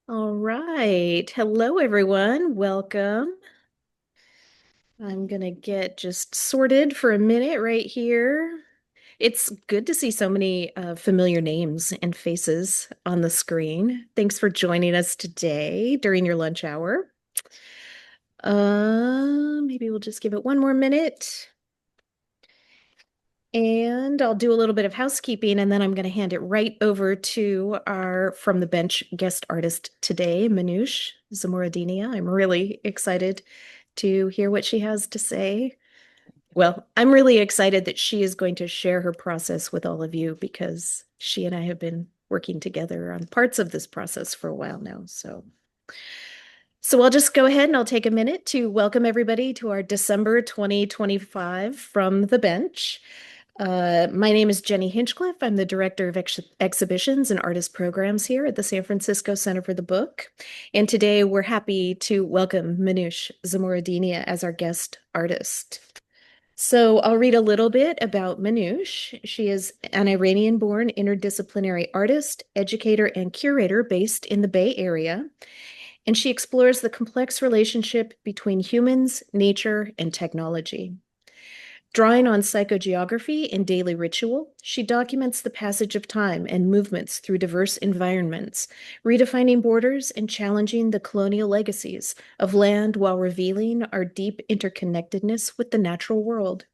All right. Hello, everyone. Welcome. I'm going to get just sorted for a minute right here. It's good to see so many familiar names and faces on the screen. Thanks for joining us today during your lunch hour. Maybe we'll just give it one more minute. And I'll do a little bit of housekeeping, and then I'm going to hand it right over to our From the Bench guest artist today, Minoosh Zomorodinia. I'm really excited to hear what she has to say. Well, I'm really excited that she is going to share her process with all of you because she and I have been working together on parts of this process for a while now. So I'll just go ahead and I'll take a minute to welcome everybody to our December 2025 From the Bench. My name is Jenny Hinchcliffe. I'm the Director of Exhibitions and Artist Programs here at the San Francisco Center for the Book. And today we're happy to welcome Minoosh Zomorodinia as our guest artist. So I'll read a little bit about Minoosh. She is an Iranian-born interdisciplinary artist, educator, and curator based in the Bay Area. And she explores the complex relationship between humans, nature, and technology. Drawing on psychogeography and daily ritual, she documents the passage of time and movements through diverse environments, redefining borders and challenging the colonial legacies of land while revealing our deep interconnectedness with the natural world.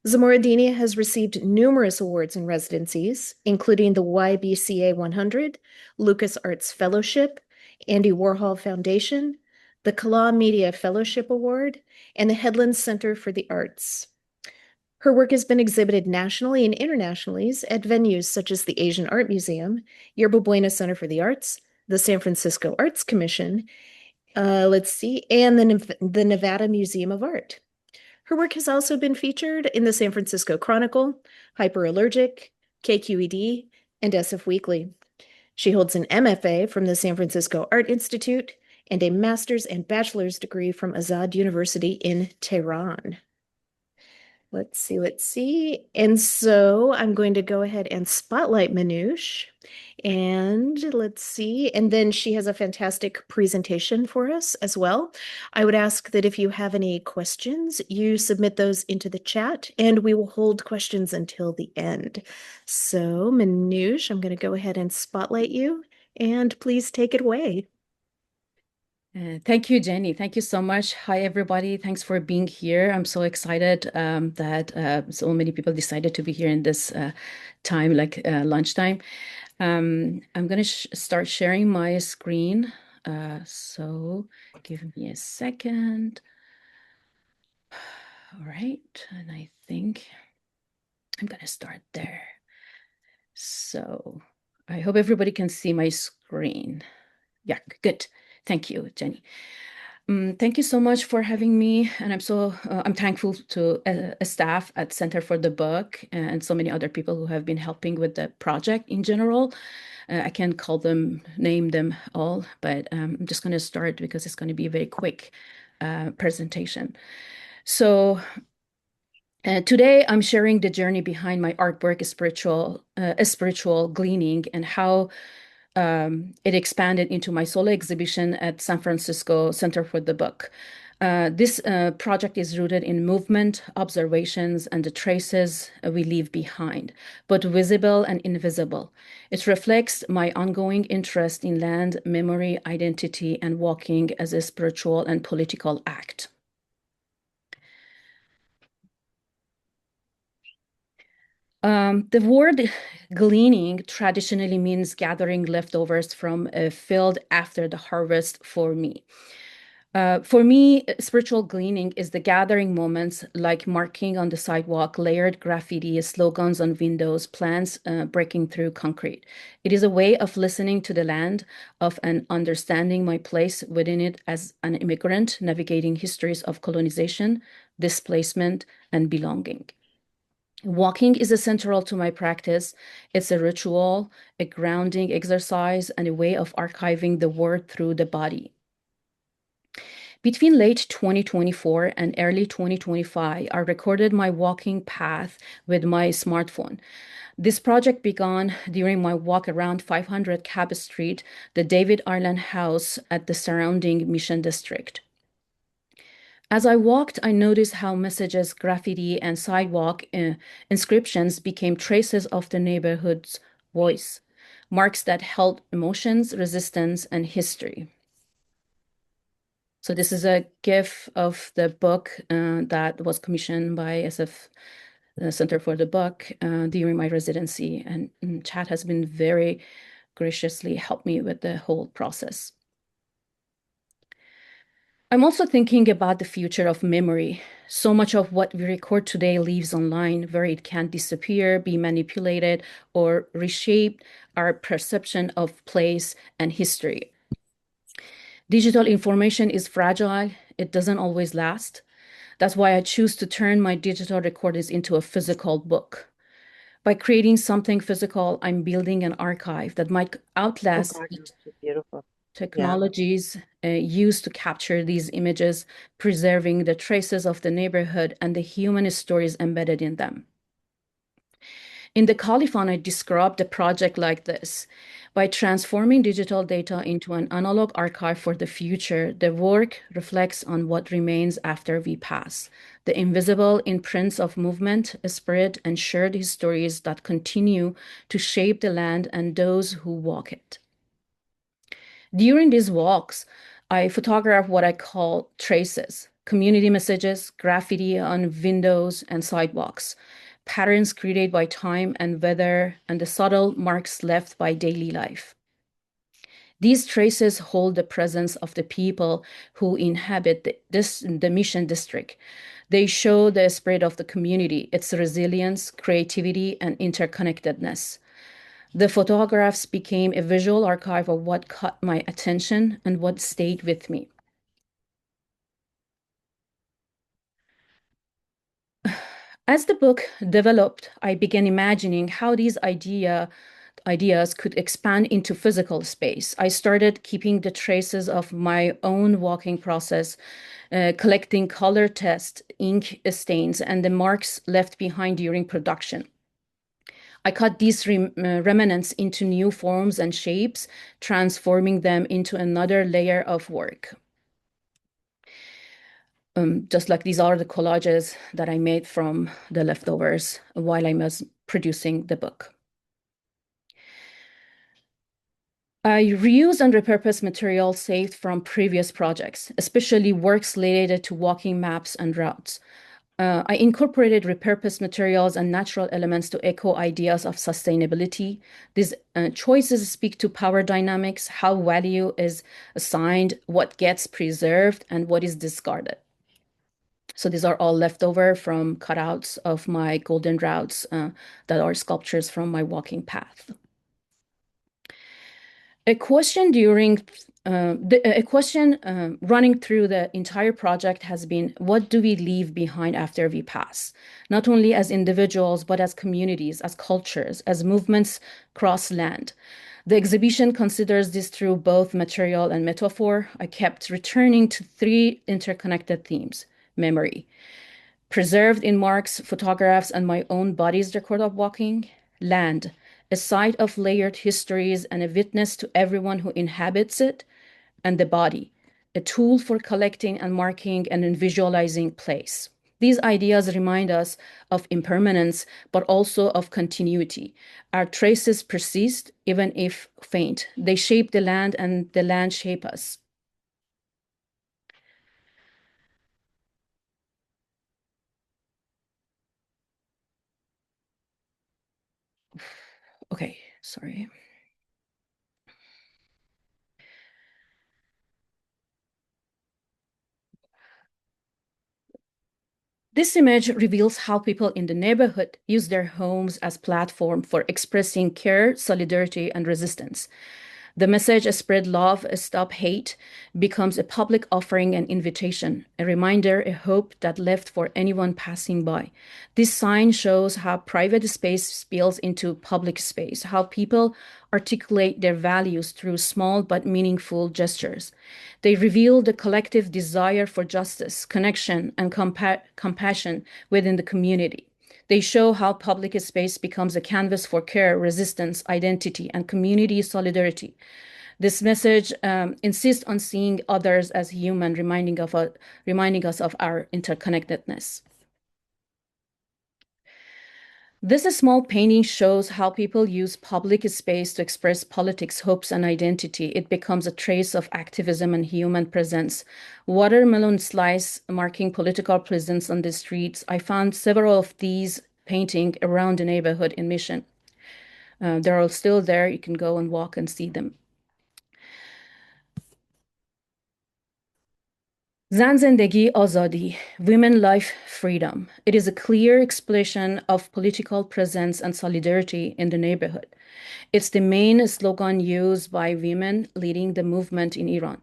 Zomorodinia has received numerous awards and residencies, including the YBCA 100, Lucas Arts Fellowship, Andy Warhol Foundation, the Kala Media Fellowship Award, and the Headlands Center for the Arts. Her work has been exhibited nationally and internationally at venues such as the Asian Art Museum, Yerba Buena Center for the Arts, the San Francisco Arts Commission, and the Nevada Museum of Art. Her work has also been featured in the San Francisco Chronicle, Hyperallergic, KQED, and SFWeekly. She holds an MFA from the San Francisco Art Institute and a master's and bachelor's degree from Azad University in Tehran. Let's see. And so I'm going to go ahead and spotlight Minoosh. And let's see. And then she has a fantastic presentation for us as well. I would ask that if you have any questions, you submit those into the chat, and we will hold questions until the end. So, Minoosh, I'm going to go ahead and spotlight you, and please take it away. Thank you, Jenny. Thank you so much. Hi, everybody. Thanks for being here. I'm so excited that so many people decided to be here in this time, like lunchtime. I'm going to start sharing my screen. So give me a second. All right. And I think I'm going to start there. So I hope everybody can see my screen. Yeah, good. Thank you, Jenny. Thank you so much for having me, and I'm thankful to a staff at Center for the Book and so many other people who have been helping with the project in general. I can't name them all, but I'm just going to start because it's going to be a very quick presentation. So today I'm sharing the journey behind my artwork, a spiritual gleaning, and how it expanded into my solo exhibition at San Francisco Center for the Book. This project is rooted in movement, observations, and the traces we leave behind, both visible and invisible. It reflects my ongoing interest in land, memory, identity, and walking as a spiritual and political act. The word gleaning traditionally means gathering leftovers from a field after the harvest for me. For me, spiritual gleaning is the gathering moments like marking on the sidewalk, layered graffiti, slogans on windows, plants breaking through concrete. It is a way of listening to the land, of and understanding my place within it as an immigrant, navigating histories of colonization, displacement, and belonging. Walking is central to my practice. It's a ritual, a grounding exercise, and a way of archiving the world through the body. Between late 2024 and early 2025, I recorded my walking path with my smartphone. This project began during my walk around 500 Cab Street, the David Ireland House at the surrounding Mission District. As I walked, I noticed how messages, graffiti, and sidewalk inscriptions became traces of the neighborhood's voice, marks that held emotions, resistance, and history. So this is a GIF of the book that was commissioned by SF Center for the Book during my residency, and Chad has been very graciously helped me with the whole process. I'm also thinking about the future of memory. So much of what we record today lives online, where it can disappear, be manipulated, or reshape our perception of place and history. Digital information is fragile. It doesn't always last. That's why I choose to turn my digital recordings into a physical book. By creating something physical, I'm building an archive that might outlast Beautiful. technologies used to capture these images, preserving the traces of the neighborhood and the human stories embedded in them. In the Caliphone, I described the project like this. By transforming digital data into an analog archive for the future, the work reflects on what remains after we pass, the invisible imprints of movement, spirit, and shared histories that continue to shape the land and those who walk it. During these walks, I photograph what I call traces, community messages, graffiti on windows and sidewalks, patterns created by time and weather, and the subtle marks left by daily life. These traces hold the presence of the people who inhabit the Mission District. They show the spirit of the community, its resilience, creativity, and interconnectedness. The photographs became a visual archive of what caught my attention and what stayed with me. As the book developed, I began imagining how these ideas could expand into physical space. I started keeping the traces of my own walking process, collecting color tests, ink stains, and the marks left behind during production. I cut these remnants into new forms and shapes, transforming them into another layer of work. Just like these are the collages that I made from the leftovers while I was producing the book. I reused and repurposed material saved from previous projects, especially works related to walking maps and routes. I incorporated repurposed materials and natural elements to echo ideas of sustainability. These choices speak to power dynamics, how value is assigned, what gets preserved, and what is discarded. So these are all leftover from cutouts of my golden routes that are sculptures from my walking path. A question running through the entire project has been, what do we leave behind after we pass? Not only as individuals, but as communities, as cultures, as movements cross land. The exhibition considers this through both material and metaphor. I kept returning to three interconnected themes: memory, preserved in marks, photographs, and my own body's record of walking; land, a site of layered histories and a witness to everyone who inhabits it; and the body, a tool for collecting and marking and visualizing place. These ideas remind us of impermanence, but also of continuity. Our traces persist, even if faint. They shape the land, and the land shape us. Okay, sorry. This image reveals how people in the neighborhood use their homes as platform for expressing care, solidarity, and resistance. The message, "Spread love, stop hate," becomes a public offering and invitation, a reminder, a hope that left for anyone passing by. This sign shows how private space spills into public space, how people articulate their values through small but meaningful gestures. They reveal the collective desire for justice, connection, and compassion within the community. They show how public space becomes a canvas for care, resistance, identity, and community solidarity. This message insists on seeing others as human, reminding us of our interconnectedness. This small painting shows how people use public space to express politics, hopes, and identity. It becomes a trace of activism and human presence. Watermelon slice marking political presence on the streets. I found several of these paintings around the neighborhood in Mission. They're all still there. You can go and walk and see them. Zan Zendegi Azadi, Women, Life, Freedom. It is a clear expression of political presence and solidarity in the neighborhood. It's the main slogan used by women leading the movement in Iran.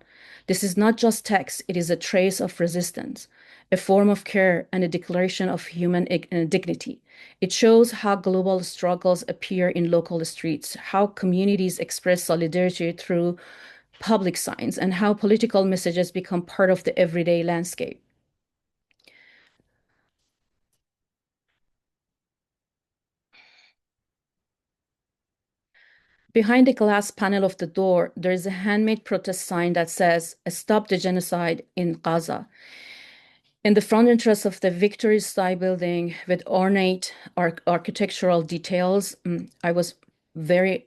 This is not just text, it is a trace of resistance, a form of care, and a declaration of human dignity. It shows how global struggles appear in local streets, how communities express solidarity through public signs, and how political messages become part of the everyday landscape. Behind the glass panel of the door, there is a handmade protest sign that says, "Stop the genocide in Gaza." In the front entrance of the Victory Style building with ornate architectural details, I was very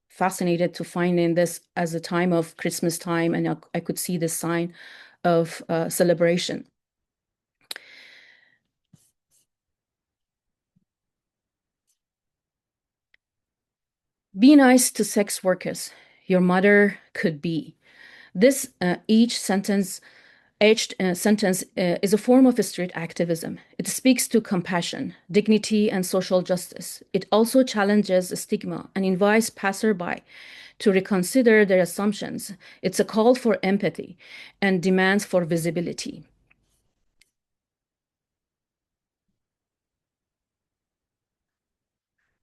fascinated to find in this as a time of Christmas time, and I could see the sign of celebration. Be nice to sex workers. Your mother could be. This each sentence is a form of street activism. It speaks to compassion, dignity, and social justice. It also challenges stigma and invites passerby to reconsider their assumptions. It's a call for empathy and demands for visibility.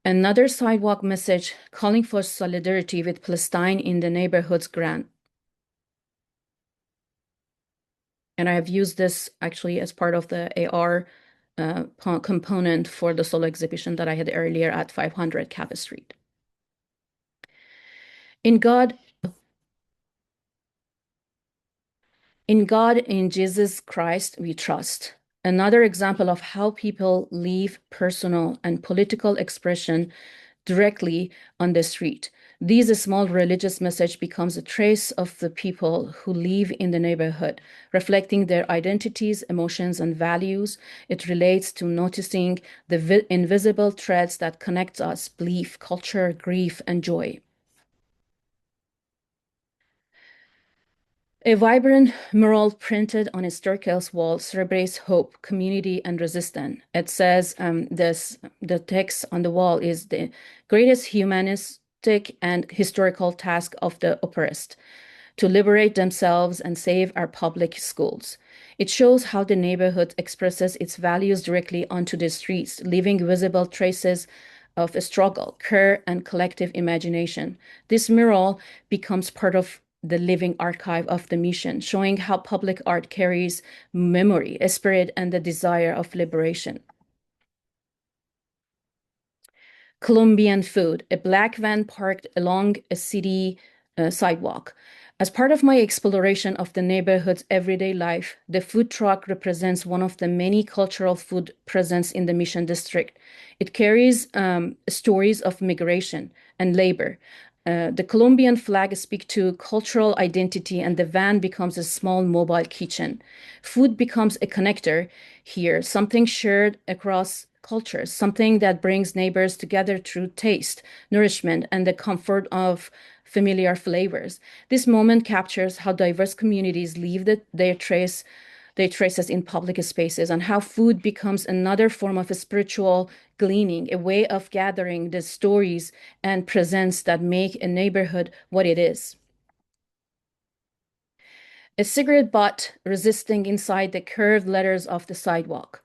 Another sidewalk message calling for solidarity with Palestine in the neighborhood's grant. And I have used this actually as part of the AR component for the solo exhibition that I had earlier at 500 Kappa Street. In God, in Jesus Christ, we trust. Another example of how people leave personal and political expression directly on the street. These small religious message becomes a trace of the people who live in the neighborhood, reflecting their identities, emotions, and values. It relates to noticing the invisible threads that connect us, belief, culture, grief, and joy. A vibrant mural printed on a staircase wall celebrates hope, community, and resistance. It says the text on the wall is the greatest humanistic and historical task of the oppressed, to liberate themselves and save our public schools. It shows how the neighborhood expresses its values directly onto the streets, leaving visible traces of a struggle, care, and collective imagination. This mural becomes part of the living archive of the mission, showing how public art carries memory, a spirit, and the desire of liberation. Colombian food, a black van parked along a city sidewalk. As part of my exploration of the neighborhood's everyday life, the food truck represents one of the many cultural food presents in the Mission District. It carries stories of migration and labor. The Colombian flag speaks to cultural identity, and the van becomes a small mobile kitchen. Food becomes a connector here, something shared across cultures, something that brings neighbors together through taste, nourishment, and the comfort of familiar flavors. This moment captures how diverse communities leave their traces in public spaces, and how food becomes another form of a spiritual gleaning, a way of gathering the stories and presents that make a neighborhood what it is. A cigarette butt resisting inside the curved letters of the sidewalk.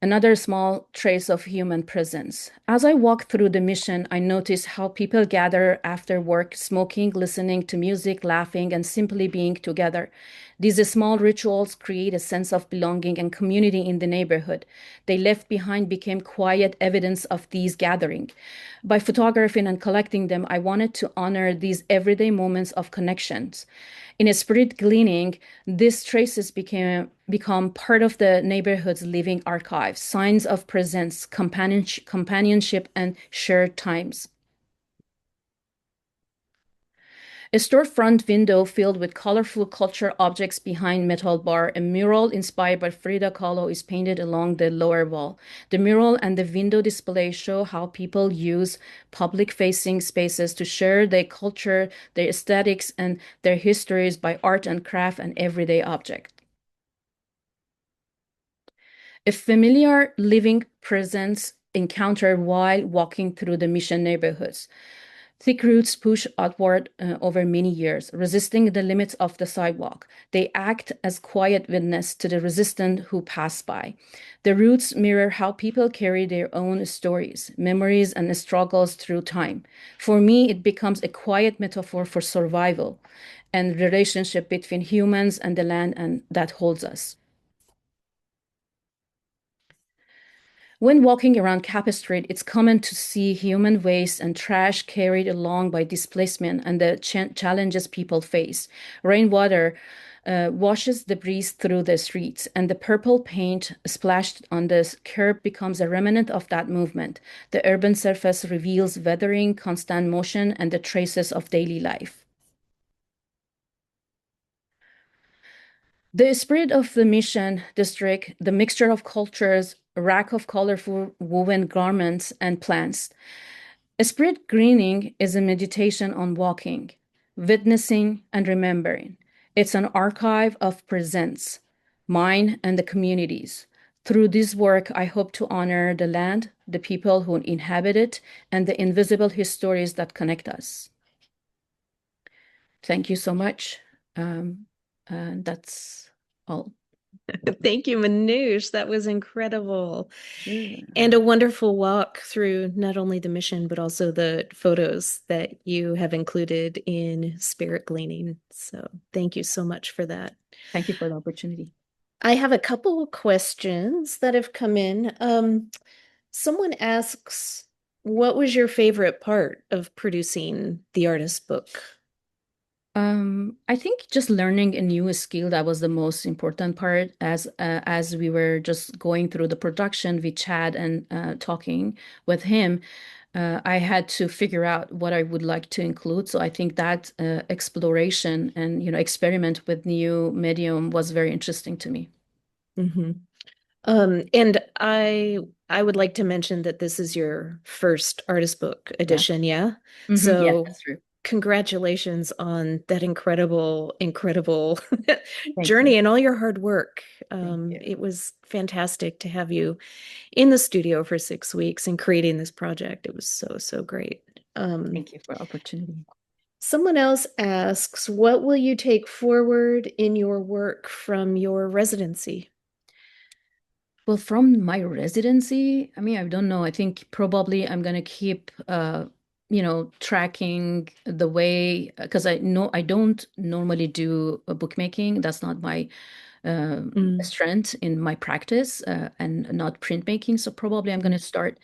Another small trace of human presence. As I walk through the mission, I notice how people gather after work, smoking, listening to music, laughing, and simply being together. These small rituals create a sense of belonging and community in the neighborhood. They left behind became quiet evidence of these gatherings. By photographing and collecting them, I wanted to honor these everyday moments of connections. In a spirit gleaning, these traces become part of the neighborhood's living archive, signs of presence, companionship, and shared times. A storefront window filled with colorful culture objects behind metal bar. A mural inspired by Frida Kahlo is painted along the lower wall. The mural and the window display show how people use public-facing spaces to share their culture, their aesthetics, and their histories by art and craft and everyday object. A familiar living presence encountered while walking through the Mission neighborhoods. Thick roots push outward over many years, resisting the limits of the sidewalk. They act as quiet witness to the resistant who pass by. The roots mirror how people carry their own stories, memories, and struggles through time. For me, it becomes a quiet metaphor for survival and relationship between humans and the land and that holds us. When walking around Kappa Street, it's common to see human waste and trash carried along by displacement and the challenges people face. Rainwater washes debris through the streets, and the purple paint splashed on the curb becomes a remnant of that movement. The urban surface reveals weathering, constant motion, and the traces of daily life. The spirit of the Mission District, the mixture of cultures, a rack of colorful woven garments and plants. A spirit greening is a meditation on walking, witnessing, and remembering. It's an archive of presence, mine and the communities. Through this work, I hope to honor the land, the people who inhabit it, and the invisible histories that connect us. Thank you so much. And that's all. Thank you, Minoosh. That was incredible. Sure. And a wonderful walk through not only the mission, but also the photos that you have included in Spirit Gleaning. So thank you so much for that. Thank you for the opportunity. I have a couple of questions that have come in. Someone asks, what was your favorite part of producing the artist book? I think just learning a new skill that was the most important part as we were just going through the production with Chad and talking with him. I had to figure out what I would like to include. So I think that exploration and experiment with new medium was very interesting to me. Mm-hmm. And I would like to mention that this is your first artist book Yeah. edition, yeah? Yes, So that's true. congratulations on that incredible Thank you. journey and all your hard work. Thank you. It was fantastic to have you in the studio for 6 weeks and creating this project. It was so great. Thank you for the opportunity. Someone else asks, what will you take forward in your work from your residency? Well, from my residency, I mean, I don't know. I think probably I'm gonna keep, tracking the way because I know I don't normally do bookmaking. That's not my Mm, strength in my practice, and not printmaking. So probably I'm gonna start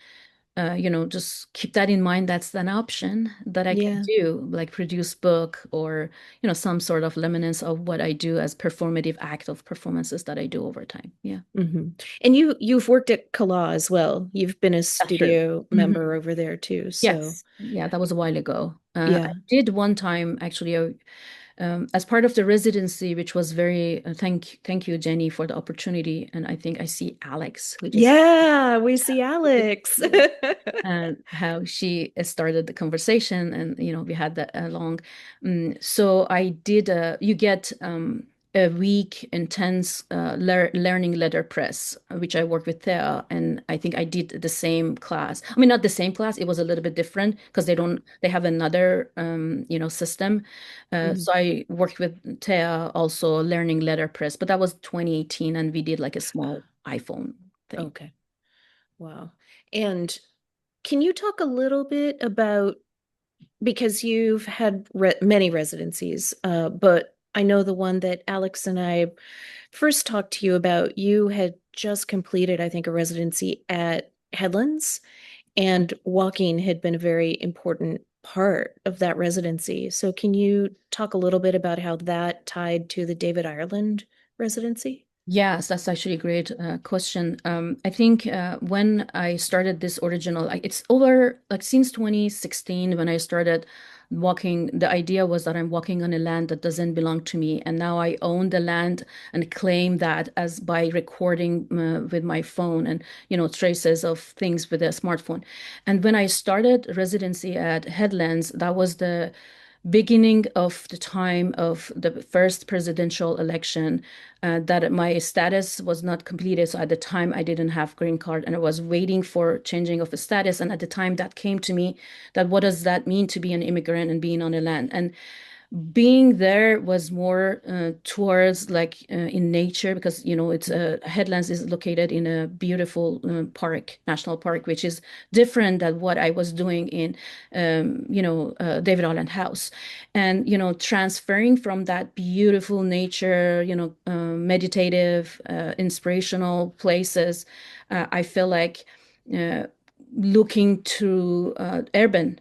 just keep that in mind. That's an option that I can yeah. do, like produce book or, some sort of remnants of what I do as performative act of performances that I do over time. Yeah, Hmm. And you've worked at Kala as well. You've been a that's true. studio member over there too. So Yes. Yeah, that was a while ago. I yeah. did one time actually as part of the residency, which was very thank you, Jenny, for the opportunity. And I think I see Alex who just Yeah, we see Alex. and how she started the conversation and we had that long so I did you get a week intense learning letter press which I worked with Thea, and I think I did the same class. I mean, not the same class, it was a little bit different because they have another system. Mhm. So I worked with Thea also learning letter press, but that was 2018 and we did like a small iPhone thing. Okay. Wow. And can you talk a little bit about, because you've had many residencies, but I know the one that Alex and I first talked to you about. You had just completed, I think, a residency at Headlands, and walking had been a very important part of that residency. So can you talk a little bit about how that tied to the David Ireland residency? Yes, that's actually a great question. I think when I started this original, like it's over like since 2016 when I started walking, the idea was that I'm walking on a land that doesn't belong to me. And now I own the land and claim that as by recording with my phone and, traces of things with a smartphone. And when I started residency at Headlands, that was the beginning of the time of the first presidential election, that my status was not completed. So at the time I didn't have green card and I was waiting for changing of the status. And at the time that came to me that what does that mean to be an immigrant and being on the land? And being there was more towards like in nature because it's Headlands is located in a beautiful park, national park, which is different than what I was doing in David Island House. And transferring from that beautiful nature, meditative, inspirational places, I feel like uh, looking to urban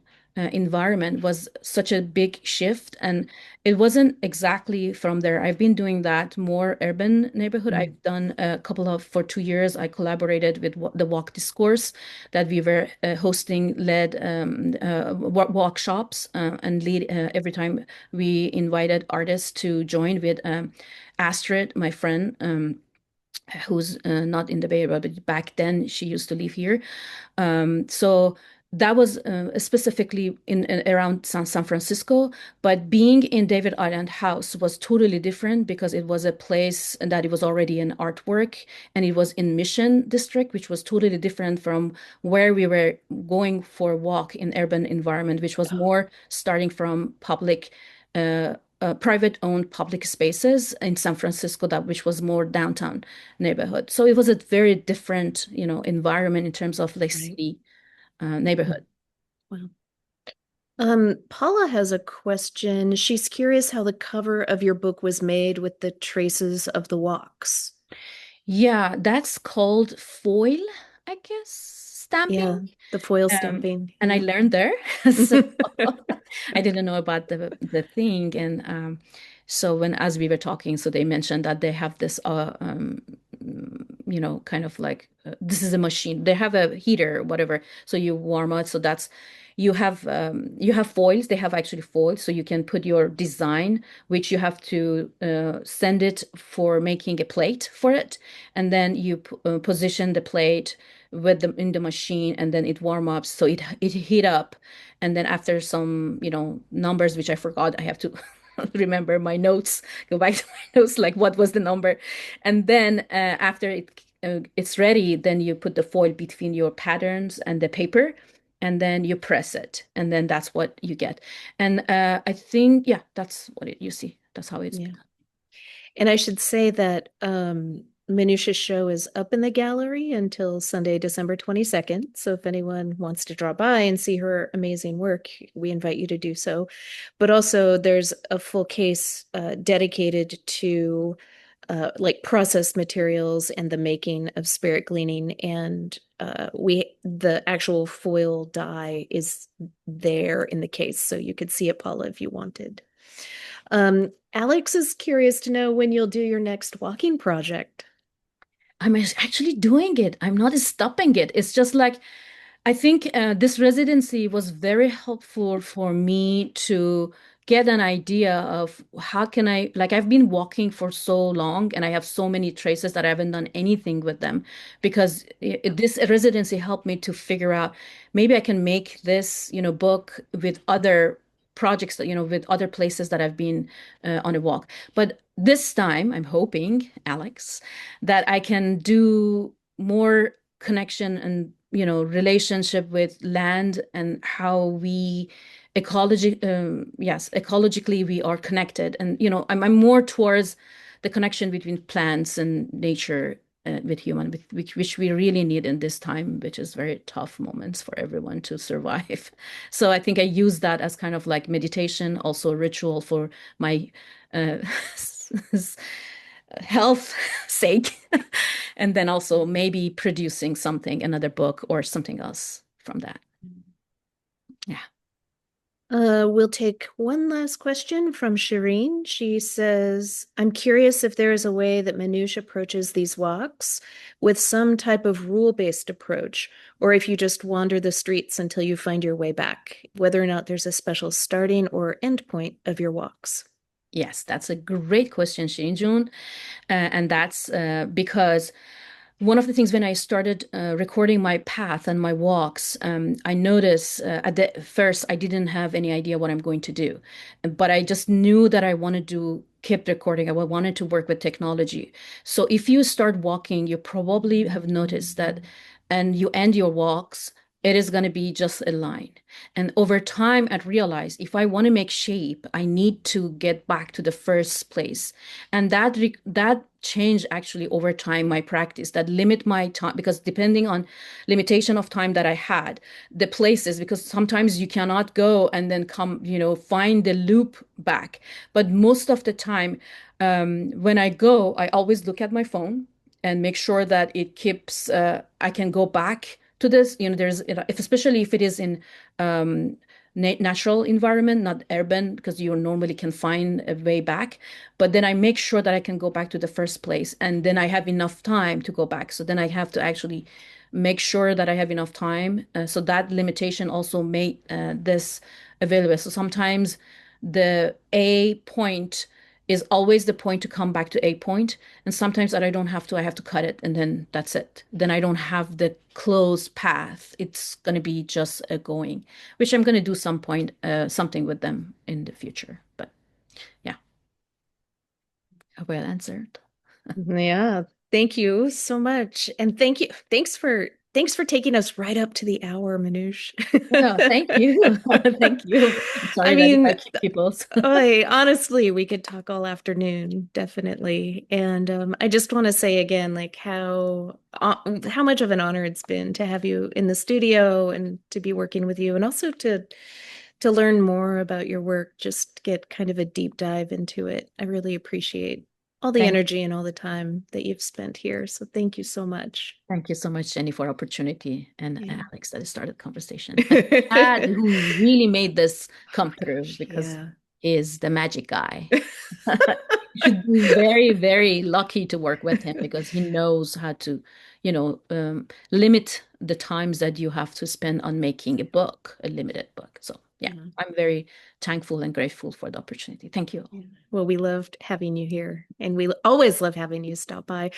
environment was such a big shift. And it wasn't exactly from there. I've been doing that more urban neighborhood. Mm. I've done a couple of, for 2 years, I collaborated with the Walk Discourse that we were hosting, led workshops and lead every time we invited artists to join with Astrid, my friend. Who's not in the Bay Area, but back then she used to live here. So that was specifically in around San Francisco, but being in David Island House was totally different because it was a place that it was already an artwork and it was in Mission District, which was totally different from where we were going for a walk in urban environment, which was more starting from public private owned public spaces in San Francisco, that which was more downtown neighborhood. So it was a very different, environment in terms of the Right. city Mm. neighborhood. Wow. Paula has a question. She's curious how the cover of your book was made with the traces of the walks. Yeah, that's called foil, I guess, Yeah, stamping. the foil Um, stamping. and I Yeah. learned there. So I didn't know about the thing. And so when as we were talking, so they mentioned that they have this kind of like this is a machine. They have a heater, whatever. So you warm it. So that's you have foils. They have actually foils, so you can put your design, which you have to send it for making a plate for it, and then you position the plate with them in the machine and then it warm up so it heat up, and then after some numbers which I forgot, I have to remember my notes, go back to my notes, like what was the number, and then after it's ready, then you put the foil between your patterns and the paper, and then you press it, and then that's what you get. And I think, yeah, that's what you see, that's how it's. Yeah. And I should say that Minush's show is up in the gallery until Sunday, December 22nd. So if anyone wants to drop by and see her amazing work, we invite you to do so. But also, there's a full case dedicated to like processed materials and the making of spirit gleaning. And the actual foil dye is there in the case. So you could see it, Paula, if you wanted. Alex is curious to know when you'll do your next walking project. I'm actually doing it. I'm not stopping it. It's just like I think this residency was very helpful for me to get an idea of how can I, like I've been walking for so long and I have so many traces that I haven't done anything with them because this residency helped me to figure out maybe I can make this, book with other projects that, with other places that I've been on a walk. But this time I'm hoping, Alex, that I can do more connection and relationship with land and how we ecologically we are connected, and I'm more towards the connection between plants and nature, with human, which we really need in this time, which is very tough moments for everyone to survive. So I think I use that as kind of like meditation, also ritual for my uh, health sake, and then also maybe producing something, another book or something else from that. Yeah. We'll take one last question from Shireen. She says, I'm curious if there is a way that Minoosh approaches these walks with some type of rule-based approach, or if you just wander the streets until you find your way back, whether or not there's a special starting or end point of your walks. Yes, that's a great question, Shinjun. And that's because one of the things when I started recording my path and my walks, I noticed at the first I didn't have any idea what I'm going to do, but I just knew that I wanted to keep recording. I wanted to work with technology. So if you start walking, you probably have noticed that, and you end your walks, it is going to be just a line. And over time, I realized if I want to make shape, I need to get back to the first place. And that changed actually over time my practice, that limit my time, because depending on limitation of time that I had, the places, because sometimes you cannot go and then come, find the loop back. But most of the time, when I go, I always look at my phone and make sure that it keeps, I can go back to this. If especially if it is in natural environment, not urban, because you normally can find a way back. But then I make sure that I can go back to the first place, and then I have enough time to go back. So then I have to actually make sure that I have enough time. So that limitation also made this available. So sometimes the A point is always the point to come back to A point. And sometimes that I don't have to, I have to cut it and then that's it. Then I don't have the closed path. It's going to be just a going, which I'm going to do something with them in the future. But yeah, hope I answered. Yeah, thank you so much. And thanks for taking us right up to the hour, Manoush. No, thank you. Thank you. I'm I sorry that if mean, I keep people. honestly, we could talk all afternoon, definitely. And I just want to say again, like how much of an honor it's been to have you in the studio and to be working with you, and also to learn more about your work, just get kind of a deep dive into it. I really appreciate all the Thank energy and all the time that you've spent here. So thank you so much. Thank you so much, Jenny, for opportunity, and Yeah. Alex that started conversation. And Dad, who really made this come through because Yeah. he is the magic guy. You should be very, very lucky to work with him because he knows how to, limit the times that you have to spend on making a book, a limited book. So yeah, Yeah. I'm very thankful and grateful for the opportunity. Thank you. Yeah. Well, we loved having you here, and we always love having you stop by.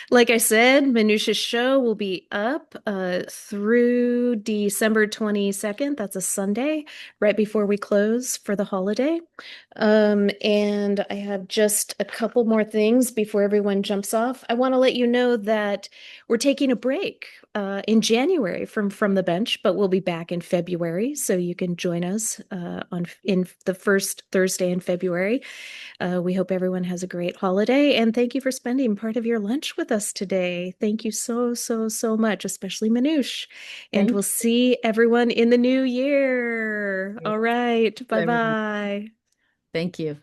Like I said, Manusha's show will be up through December 22nd. That's a Sunday, right before we close for the holiday. And I have just a couple more things before everyone jumps off. I want to let you know that we're taking a break in January from the bench, but we'll be back in February, so you can join us in the first Thursday in February. We hope everyone has a great holiday, and thank you for spending part of your lunch with us today. Thank you so, so, so much, especially Manoush. And Thank we'll see everyone in the new year. you. All right. Everyone. Bye-bye. Thank you.